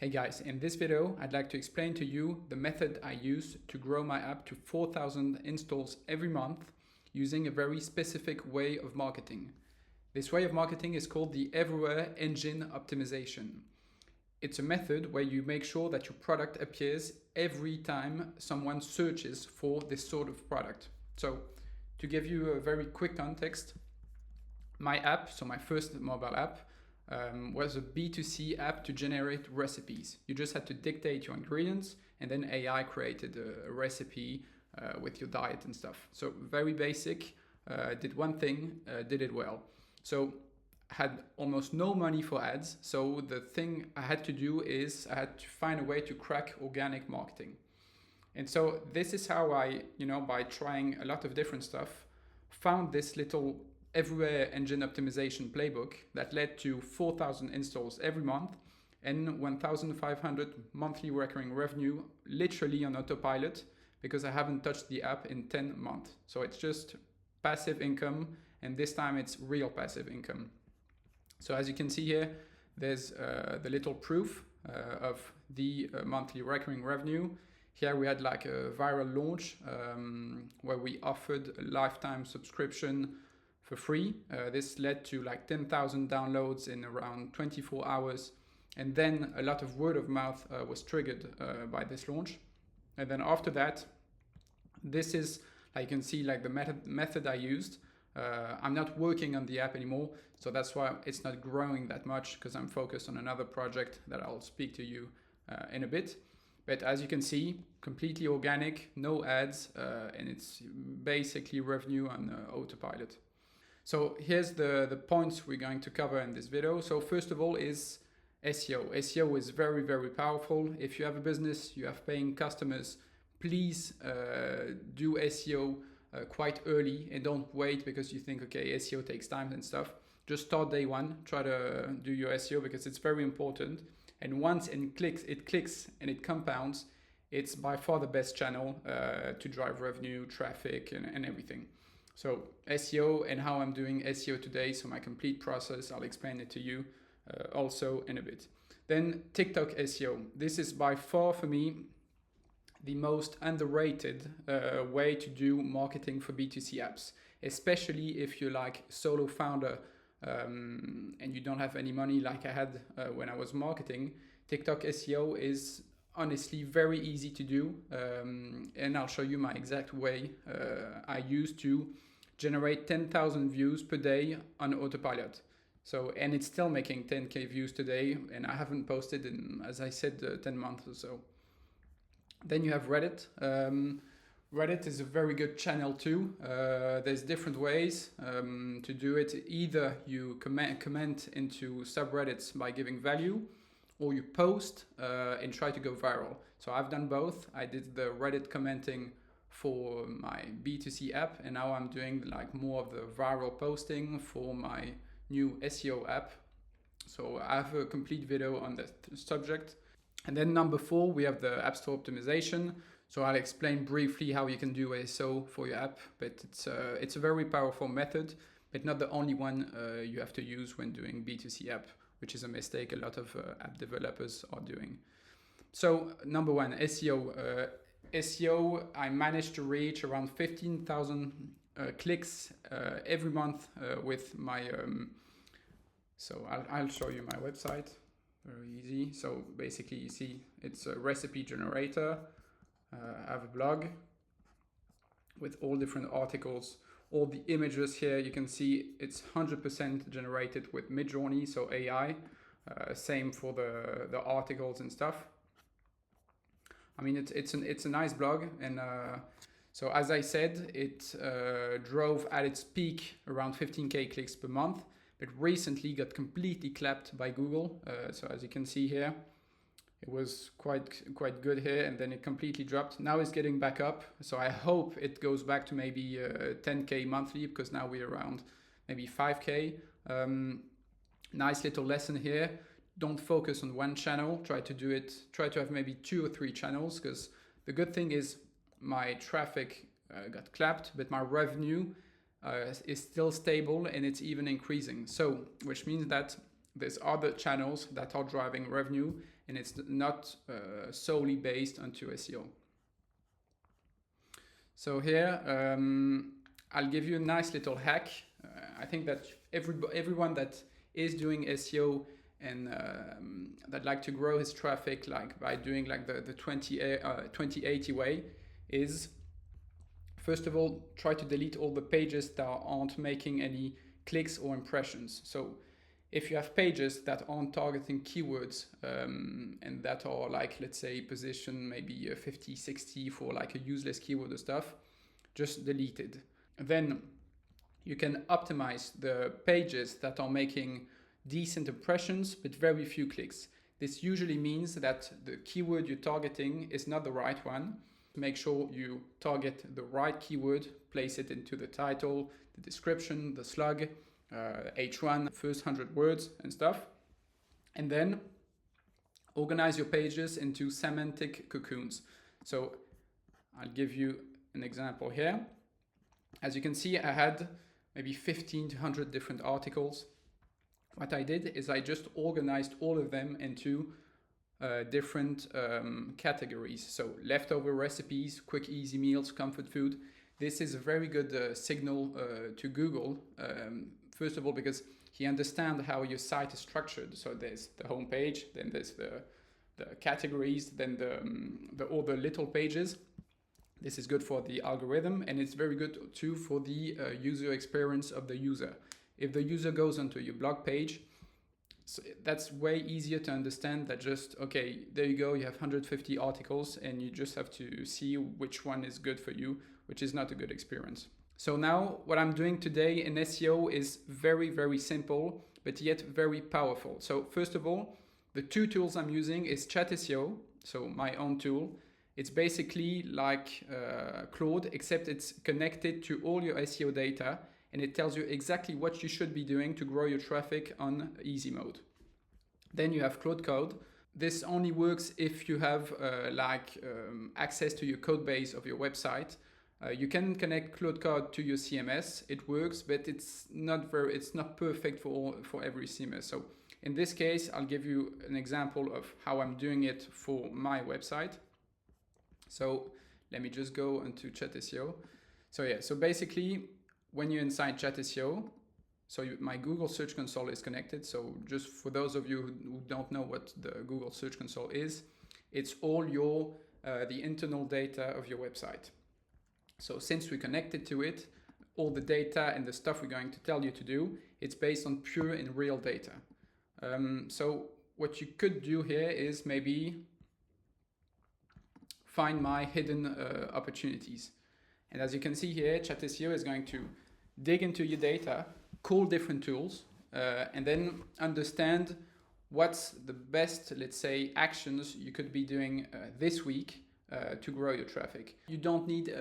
Hey guys, in this video I'd like to explain to you the method I use to grow my app to 4,000 installs every month using a very specific way of marketing. This way of marketing is called the Everywhere Engine Optimization. It's a method where you make sure that your product appears every time someone searches for this sort of product. So to give you a very quick context, my app, so my first mobile app, was a B2C app to generate recipes. You just had to dictate your ingredients and then AI created a recipe with your diet and stuff. So very basic, did one thing, did it well. So had almost no money for ads. So the thing I had to do is I had to find a way to crack organic marketing. And so this is how I, by trying a lot of different stuff, found this little Everywhere Engine Optimization playbook that led to 4,000 installs every month and 1,500 monthly recurring revenue literally on autopilot because I haven't touched the app in 10 months. So it's just passive income, and this time it's real passive income. So as you can see here, there's the little proof of the monthly recurring revenue. Here we had like a viral launch where we offered a lifetime subscription for free. This led to like 10,000 downloads in around 24 hours. And then a lot of word of mouth was triggered by this launch. And then after that, this is, like you can see, like the method I used. I'm not working on the app anymore, so that's why it's not growing that much, because I'm focused on another project that I'll speak to you in a bit. But as you can see, completely organic, no ads, and it's basically revenue on autopilot. So here's the points we're going to cover in this video. So first of all is SEO. SEO is very, very powerful. If you have a business, you have paying customers, please do SEO quite early and don't wait because you think, okay, SEO takes time and stuff. Just start day one, try to do your SEO because it's very important. And once it clicks and it compounds, it's by far the best channel to drive revenue, traffic, and everything. So SEO and how I'm doing SEO today, so my complete process, I'll explain it to you also in a bit. Then TikTok SEO. This is by far for me the most underrated way to do marketing for B2C apps, especially if you're like solo founder and you don't have any money like I had when I was marketing. TikTok SEO is honestly very easy to do, and I'll show you my exact way I use to generate 10,000 views per day on autopilot. So, and it's still making 10K views today, and I haven't posted in, as I said, 10 months or so. Then you have Reddit. Reddit is a very good channel too. There's different ways to do it. Either you comment into subreddits by giving value, or you post and try to go viral. So I've done both. I did the Reddit commenting for my B2C app, and now I'm doing like more of the viral posting for my new SEO app. So I have a complete video on that subject. And then number 4, we have the App Store optimization. So I'll explain briefly how you can do SEO for your app, but it's a very powerful method, but not the only one you have to use when doing B2C app, which is a mistake a lot of app developers are doing. So number 1, SEO. SEO, I managed to reach around 15,000 clicks every month with my, so I'll show you my website, very easy. So basically you see it's a recipe generator. I have a blog with all different articles. All the images here, you can see it's 100% generated with Midjourney, so AI. Same for the articles and stuff. I mean, it's a nice blog, and so as I said, it drove at its peak around 15K clicks per month, but recently got completely clapped by Google. So as you can see here, it was quite good here, and then it completely dropped. Now it's getting back up, so I hope it goes back to maybe 10K monthly, because now we're around maybe 5K. Nice little lesson here. Don't focus on one channel. Try to have maybe 2 or 3 channels, because the good thing is my traffic got clapped, but my revenue is still stable and it's even increasing. So, which means that there's other channels that are driving revenue, and it's not solely based onto SEO. So here, I'll give you a nice little hack. I think that everyone that is doing SEO and that like to grow his traffic like by doing like the 2080 way is, first of all, try to delete all the pages that aren't making any clicks or impressions. So if you have pages that aren't targeting keywords and that are like, let's say, position maybe 50, 60 for like a useless keyword or stuff, just delete it. Then you can optimize the pages that are making decent impressions but very few clicks. This usually means that the keyword you're targeting is not the right one. Make sure you target the right keyword, place it into the title, the description, the slug, H1, first 100 words and stuff. And then organize your pages into semantic cocoons. So I'll give you an example here. As you can see, I had maybe 15 to 100 different articles. What I did is I just organized all of them into different categories. So leftover recipes, quick easy meals, comfort food. This is a very good signal to Google. First of all, because he understands how your site is structured. So there's the home page, then there's the categories, then all the little pages. This is good for the algorithm, and it's very good too for the user experience of the user. If the user goes onto your blog page, so that's way easier to understand that just, okay, there you go, you have 150 articles and you just have to see which one is good for you, which is not a good experience. So now what I'm doing today in SEO is very, very simple, but yet very powerful. So first of all, the two tools I'm using is Chat SEO, so my own tool. It's basically like Claude, except it's connected to all your SEO data, and it tells you exactly what you should be doing to grow your traffic on easy mode. Then you have Claude Code. This only works if you have access to your code base of your website. You can connect Claude Code to your CMS. It works, but it's not perfect for every CMS. So in this case, I'll give you an example of how I'm doing it for my website. So let me just go into Chat SEO. So yeah, so basically, when you're inside Chat SEO, so my Google Search Console is connected. So just for those of you who don't know what the Google Search Console is, it's all your the internal data of your website. So since we connected to it, all the data and the stuff we're going to tell you to do, it's based on pure and real data. So what you could do here is maybe find my hidden opportunities. And as you can see here, Chat SEO is going to dig into your data, call different tools, and then understand what's the best, let's say, actions you could be doing this week to grow your traffic. You don't need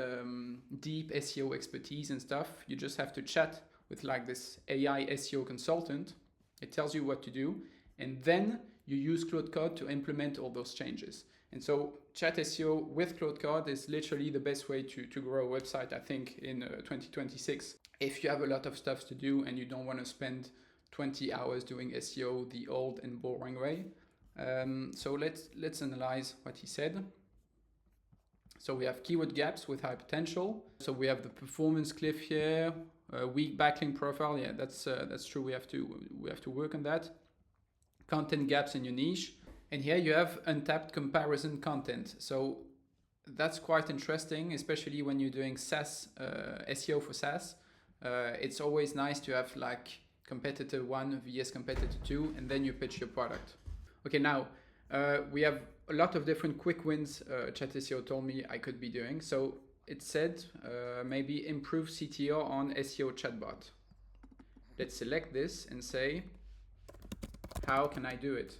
deep SEO expertise and stuff. You just have to chat with like this AI SEO consultant. It tells you what to do, and then you use Claude Code to implement all those changes. And so Chat SEO with Claude Code is literally the best way to grow a website, I think, in 2026. If you have a lot of stuff to do and you don't want to spend 20 hours doing SEO the old and boring way. So let's analyze what he said. So we have keyword gaps with high potential. So we have the performance cliff here, weak backlink profile. Yeah, that's true. We have to work on that. Content gaps in your niche. And here you have untapped comparison content. So that's quite interesting, especially when you're doing SaaS, SEO for SaaS. It's always nice to have like competitor 1 vs competitor 2, and then you pitch your product. Okay, now we have a lot of different quick wins Chat SEO told me I could be doing. So it said maybe improve CTR on SEO chatbot. Let's select this and say, how can I do it?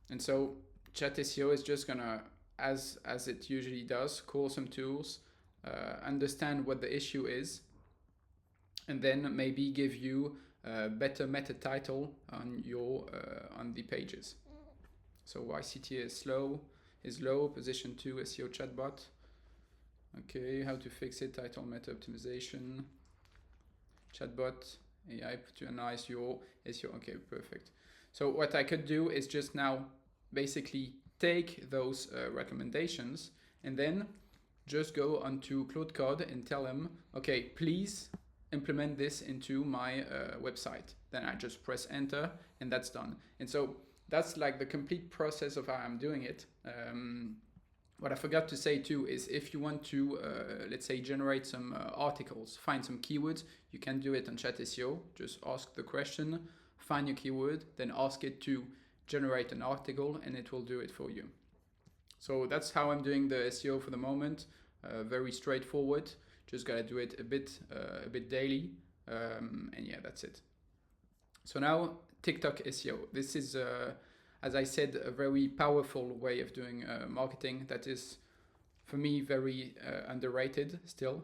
And so Chat SEO is just gonna, as it usually does, call some tools, understand what the issue is, and then maybe give you a better meta title on your on the pages. So why CTA is low, position 2 SEO chatbot. Okay, how to fix it, title meta optimization. Chatbot AI to analyze your SEO. Okay, perfect. So what I could do is just now basically take those recommendations and then just go onto Claude Code and tell him, okay, please implement this into my website. Then I just press enter and that's done. And so that's like the complete process of how I'm doing it. What I forgot to say too is if you want to, let's say, generate some articles, find some keywords, you can do it on Chat SEO. Just ask the question, find your keyword, then ask it to generate an article and it will do it for you. So that's how I'm doing the SEO for the moment. Very straightforward. Just gotta do it a bit daily, and yeah, that's it. So now TikTok SEO. This is, as I said, a very powerful way of doing marketing that is, for me, very underrated still.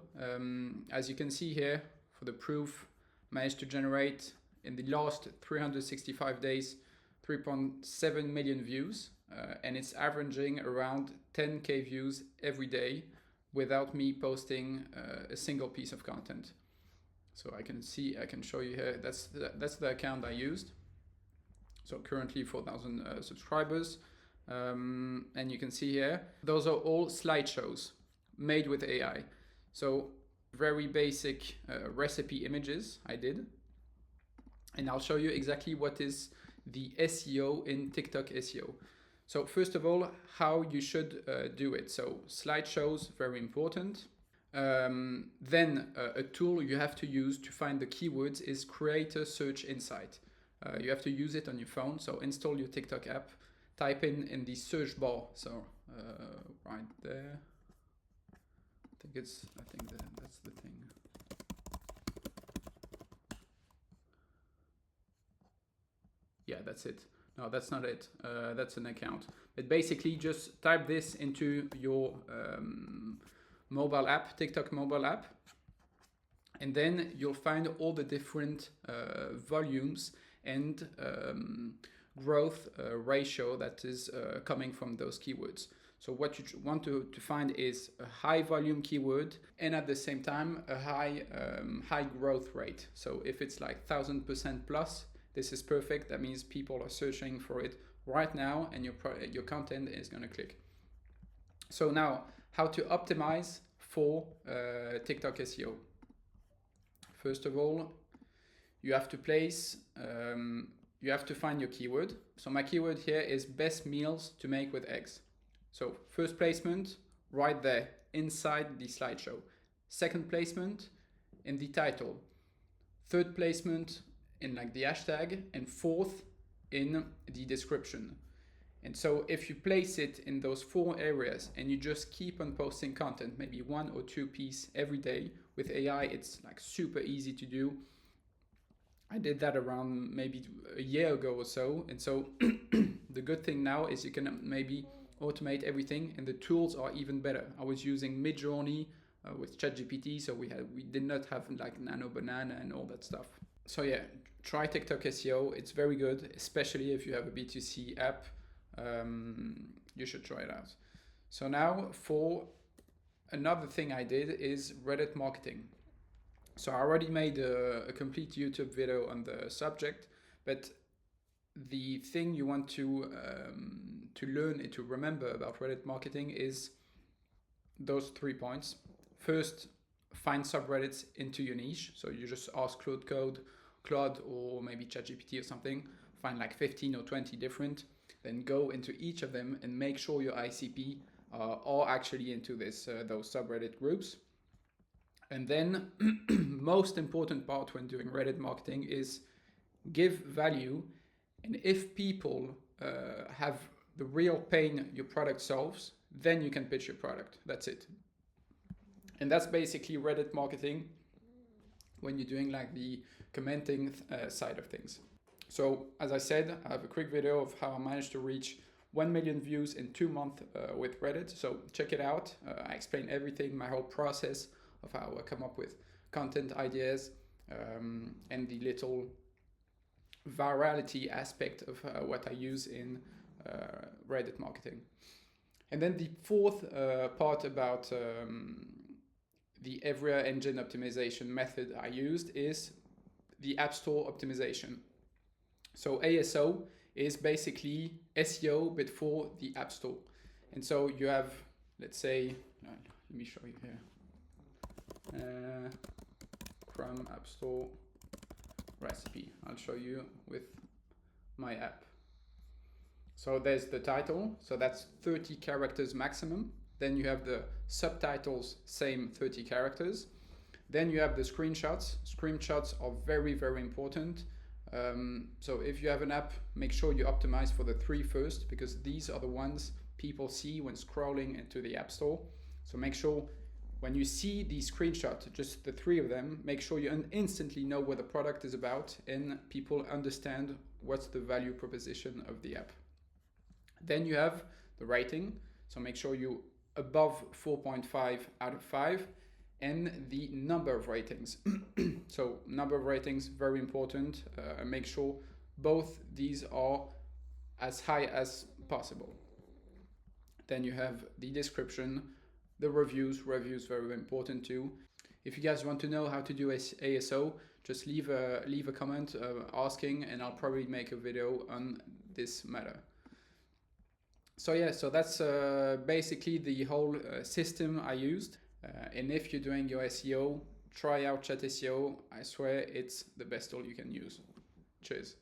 As you can see here, for the proof, managed to generate in the last 365 days 3.7 million views, and it's averaging around 10k views every day without me posting a single piece of content. So I can show you here, that's the account I used. So currently 4,000 subscribers. And you can see here, those are all slideshows made with AI. So very basic recipe images I did. And I'll show you exactly what is the SEO in TikTok SEO. So first of all, how you should do it. So slideshows, very important. Then a tool you have to use to find the keywords is Creator Search Insight. You have to use it on your phone. So install your TikTok app, type in the search bar. So right there. I think that's the thing. Yeah, that's it. No, that's not it. That's an account. But basically, just type this into your mobile app, TikTok mobile app, and then you'll find all the different volumes and growth ratio that is coming from those keywords. So what you want to find is a high volume keyword and at the same time a high growth rate. So if it's like 1000% plus, this is perfect. That means people are searching for it right now and your content is going to click. So now, how to optimize for TikTok SEO. First of all, you have to you have to find your keyword. So my keyword here is best meals to make with eggs. So first placement, right there, inside the slideshow. Second placement, in the title. Third placement, in like the hashtag, and fourth in the description. And so if you place it in those 4 areas and you just keep on posting content, maybe 1 or 2 pieces every day, with AI it's like super easy to do. I did that around maybe a year ago or so. And so the good thing now is you can maybe automate everything and the tools are even better. I was using Midjourney with ChatGPT, so we did not have like Nano Banana and all that stuff. So yeah, try TikTok SEO. It's very good, especially if you have a B2C app. You should try it out. So now for another thing I did is Reddit marketing. So I already made a complete YouTube video on the subject, but the thing you want to learn and to remember about Reddit marketing is those 3 points. First, find subreddits into your niche. So you just ask Claude or maybe ChatGPT or something, find like 15 or 20 different, then go into each of them and make sure your ICP are actually into those subreddit groups. And then most important part when doing Reddit marketing is give value. And if people have the real pain your product solves, then you can pitch your product. That's it. And that's basically Reddit marketing when you're doing like the commenting side of things. So as I said, I have a quick video of how I managed to reach 1 million views in 2 months with Reddit. So check it out. I explain everything, my whole process of how I come up with content ideas and the little virality aspect of what I use in Reddit marketing. And then the fourth part about the every engine optimization method I used is the App Store optimization. So ASO is basically SEO but for the App Store. And so you have, let's say, let me show you here. Chrome App Store recipe. I'll show you with my app. So there's the title, so that's 30 characters maximum. Then you have the subtitles, same 30 characters. Then you have the screenshots. Screenshots are very, very important. So if you have an app, make sure you optimize for the 3 first, because these are the ones people see when scrolling into the App Store. So make sure when you see the screenshot, just the 3 of them, make sure you instantly know what the product is about and people understand what's the value proposition of the app. Then you have the rating. So make sure you above 4.5 out of 5, and the number of ratings. So number of ratings, very important. Make sure both these are as high as possible. Then you have the description, the reviews very important too. If you guys want to know how to do ASO, just leave a comment asking, and I'll probably make a video on this matter. So yeah, so that's basically the whole system I used. And if you're doing your SEO, try out Chat SEO. I swear it's the best tool you can use. Cheers.